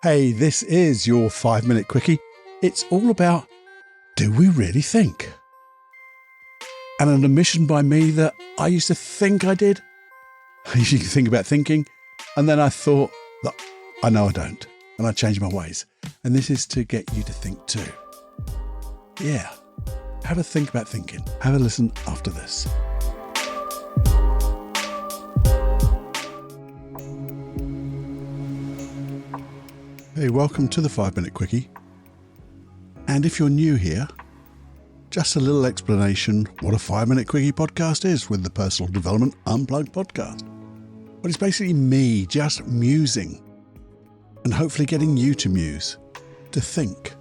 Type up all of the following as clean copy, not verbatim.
Hey, this is your 5-minute quickie. It's all about, do we really think? And an admission by me that I used to think I did. I used to think about thinking, and then I thought that I know I don't, and I changed my ways. And this is to get you to think too. Yeah, have a think about thinking. Have a listen after this. Hey, welcome to the 5-minute quickie. And if you're new here, just a little explanation what a 5-minute quickie podcast is with the Personal Development Unplugged podcast. But it's basically me just musing and hopefully getting you to muse, to think.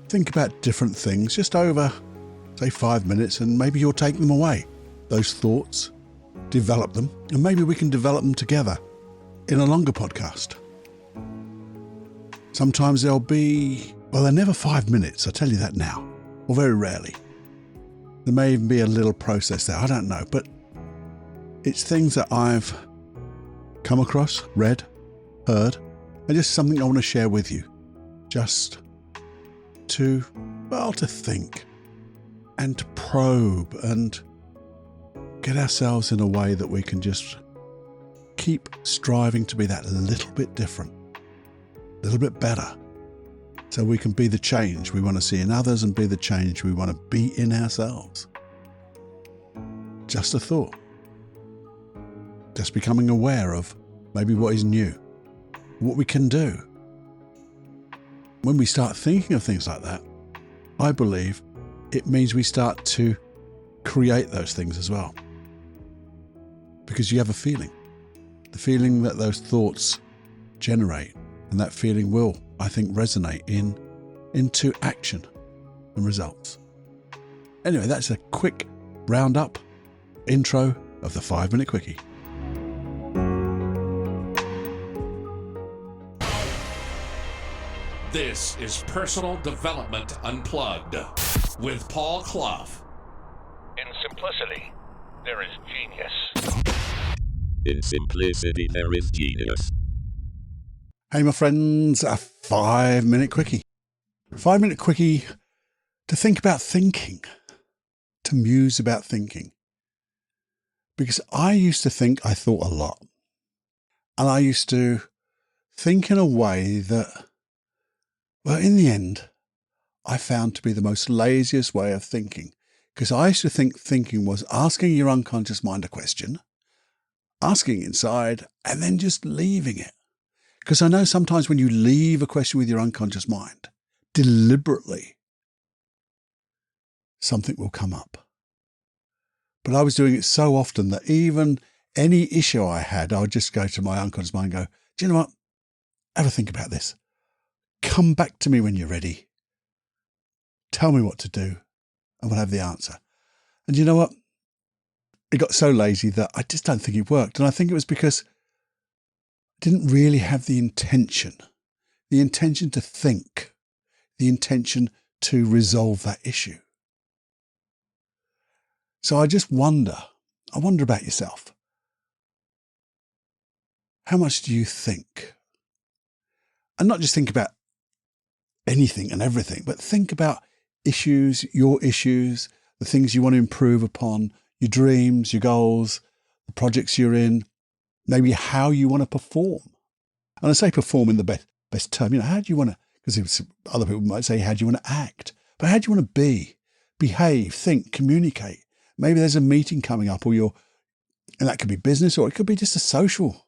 Think about different things just over, say, 5 minutes, and maybe you'll take them away. Those thoughts, develop them, and maybe we can develop them together in a longer podcast. Sometimes they'll be, well, they're never 5 minutes, I tell you that now, or very rarely. There may even be a little process there, I don't know, but it's things that I've come across, read, heard, and just something I want to share with you. Just to think and to probe and get ourselves in a way that we can just keep striving to be that little bit different. A little bit better, so we can be the change we want to see in others and be the change we want to be in ourselves. Just a thought. Just becoming aware of maybe what is new, what we can do. When we start thinking of things like that, I believe it means we start to create those things as well. Because you have a feeling. The feeling that those thoughts generate. And that feeling will, I think, resonate into action and results. Anyway, that's a quick roundup intro of the 5-minute quickie. This is Personal Development Unplugged with Paul Clough. In simplicity, there is genius. In simplicity, there is genius. Hey, my friends, a 5-minute quickie. 5-minute quickie to think about thinking, to muse about thinking. Because I used to think I thought a lot. And I used to think in a way that, well, in the end, I found to be the most laziest way of thinking. Because I used to think thinking was asking your unconscious mind a question, asking inside, and then just leaving it. Because I know sometimes when you leave a question with your unconscious mind, deliberately, something will come up. But I was doing it so often that even any issue I had, I would just go to my unconscious mind and go, do you know what? Have a think about this. Come back to me when you're ready. Tell me what to do, and we'll have the answer. And you know what? It got so lazy that I just don't think it worked. And I think it was because didn't really have the intention to think, the intention to resolve that issue. So I just wonder about yourself. How much do you think? And not just think about anything and everything, but think about issues, the things you want to improve upon, your dreams, your goals, the projects you're in, maybe how you want to perform. And I say perform in the best term. How do you want to, because other people might say, how do you want to act? But how do you want to be, behave, think, communicate? Maybe there's a meeting coming up and that could be business or it could be just a social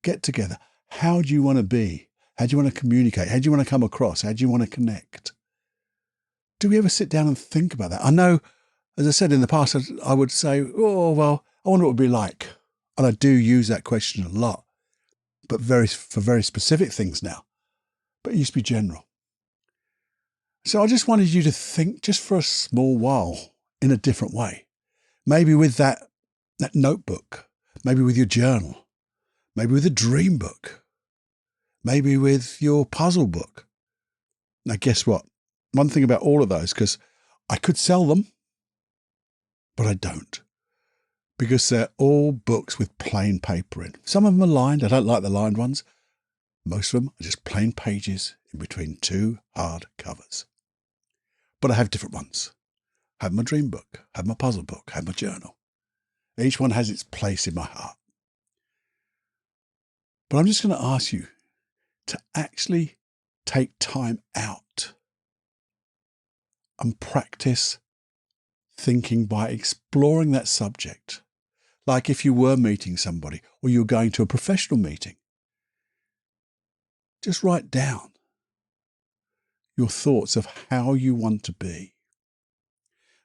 get together. How do you want to be? How do you want to communicate? How do you want to come across? How do you want to connect? Do we ever sit down and think about that? I know, as I said in the past, I would say, oh, well, I wonder what it would be like. And I do use that question a lot, but for very specific things now. But it used to be general. So I just wanted you to think just for a small while in a different way. Maybe with that notebook, maybe with your journal, maybe with a dream book, maybe with your puzzle book. Now, guess what? One thing about all of those, because I could sell them, but I don't. Because they're all books with plain paper in. Some of them are lined. I don't like the lined ones. Most of them are just plain pages in between two hard covers. But I have different ones. I have my dream book, I have my puzzle book, I have my journal. Each one has its place in my heart. But I'm just going to ask you to actually take time out and practice thinking by exploring that subject. Like if you were meeting somebody or you're going to a professional meeting, just write down your thoughts of how you want to be.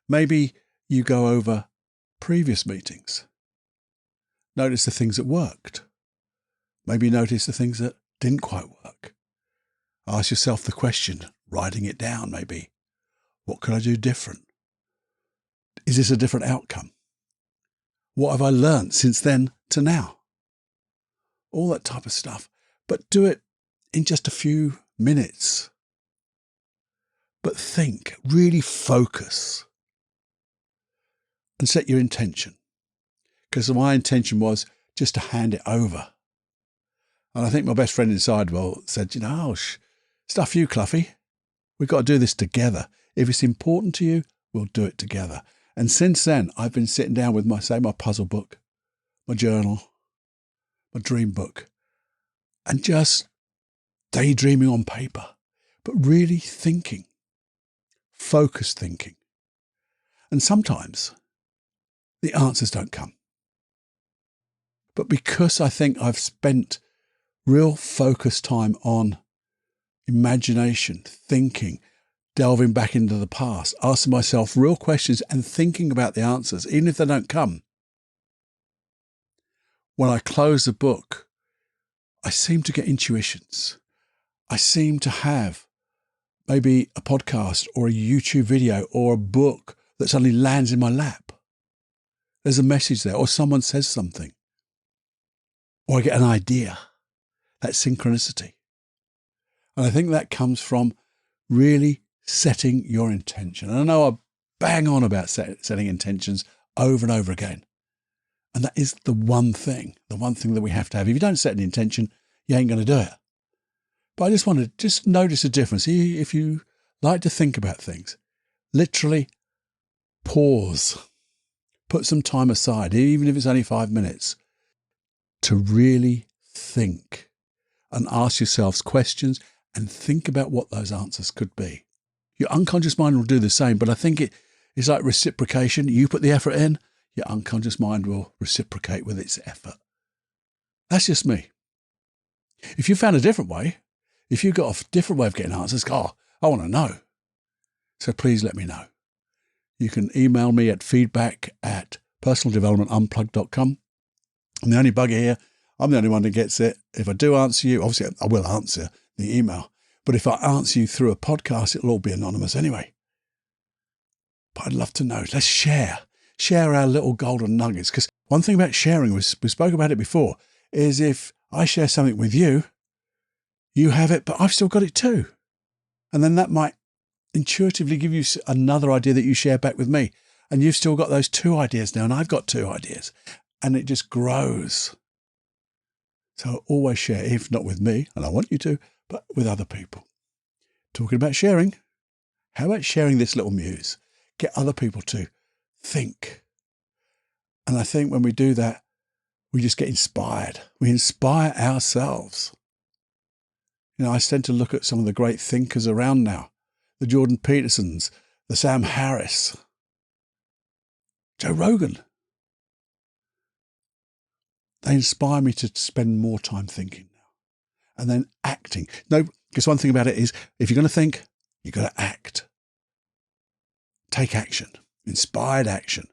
Maybe you go over previous meetings. Notice the things that worked. Maybe notice the things that didn't quite work. Ask yourself the question, writing it down maybe. What could I do different? Is this a different outcome? What have I learned since then to now? All that type of stuff. But do it in just a few minutes. But think, really focus. And set your intention. Because my intention was just to hand it over. And I think my best friend in Sidewell said, stuff you, Cluffy. We've got to do this together. If it's important to you, we'll do it together. And since then, I've been sitting down with my puzzle book, my journal, my dream book, and just daydreaming on paper, but really thinking, focused thinking. And sometimes the answers don't come. But because I think I've spent real focused time on imagination, thinking, delving back into the past, asking myself real questions and thinking about the answers, even if they don't come. When I close the book, I seem to get intuitions. I seem to have maybe a podcast or a YouTube video or a book that suddenly lands in my lap. There's a message there, or someone says something. Or I get an idea. That synchronicity. And I think that comes from really setting your intention. And I know I bang on about setting intentions over and over again. And that is the one thing that we have to have. If you don't set an intention, you ain't going to do it. But I just want to notice a difference. If you like to think about things, literally pause, put some time aside, even if it's only 5 minutes, to really think and ask yourselves questions and think about what those answers could be. Your unconscious mind will do the same, but I think it's like reciprocation. You put the effort in, your unconscious mind will reciprocate with its effort. That's just me. If you found a different way, if you've got a different way of getting answers, I want to know. So please let me know. You can email me at feedback@personaldevelopmentunplugged.com. I'm the only bugger here. I'm the only one that gets it. If I do answer you, obviously I will answer the email. But if I answer you through a podcast, it'll all be anonymous anyway. But I'd love to know. Let's share our little golden nuggets. Because one thing about sharing, we spoke about it before, is if I share something with you, you have it, but I've still got it too. And then that might intuitively give you another idea that you share back with me. And you've still got those 2 ideas now, and I've got 2 ideas. And it just grows. So always share, if not with me, and I want you to, but with other people. Talking about sharing, how about sharing this little muse? Get other people to think. And I think when we do that, we just get inspired. We inspire ourselves. I tend to look at some of the great thinkers around now, the Jordan Petersons, the Sam Harris, Joe Rogan. They inspire me to spend more time thinking now and then acting. No, because one thing about it is if you're going to think, you've got to act. Take action, inspired action.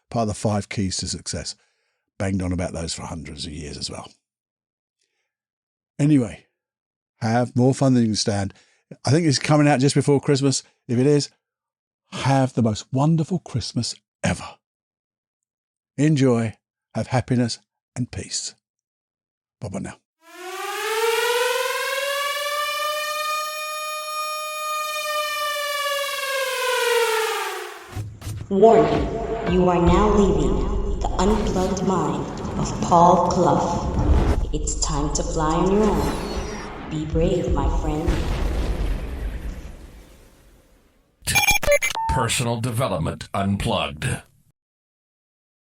Part of the 5 keys to success. Banged on about those for hundreds of years as well. Anyway, have more fun than you can stand. I think it's coming out just before Christmas. If it is, have the most wonderful Christmas ever. Enjoy, have happiness and peace. Bye-bye now. Warning, you are now leaving the unplugged mind of Paul Clough. It's time to fly on your own. Be brave, my friend. Personal Development Unplugged.